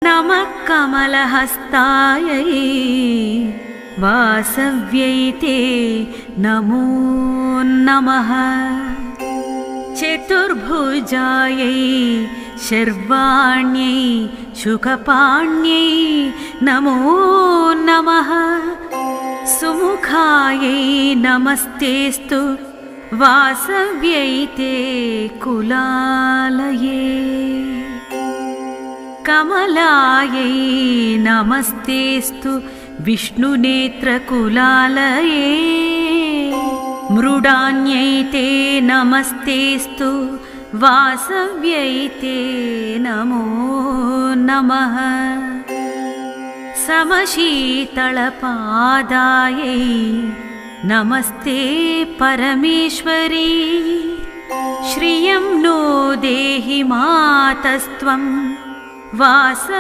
नमः कमलहस्तायै वासव्यै ते नमो नमः। चतुर्भुजायै शर्वाण्यै शुकपाण्यै नमो नमः। सुमुखायै नमस्तेस्तु वासव्यै ते कुलालये। कमलायै नमस्तेस्तु विष्णुनेत्रकुलालये। मृडान्यै ते नमस्तेस्तु वासव्यै ते नमो नमः। समशीतलपादायै नमस्ते परमेश्वरी। श्रियं नो देहि मातस्त्वं वास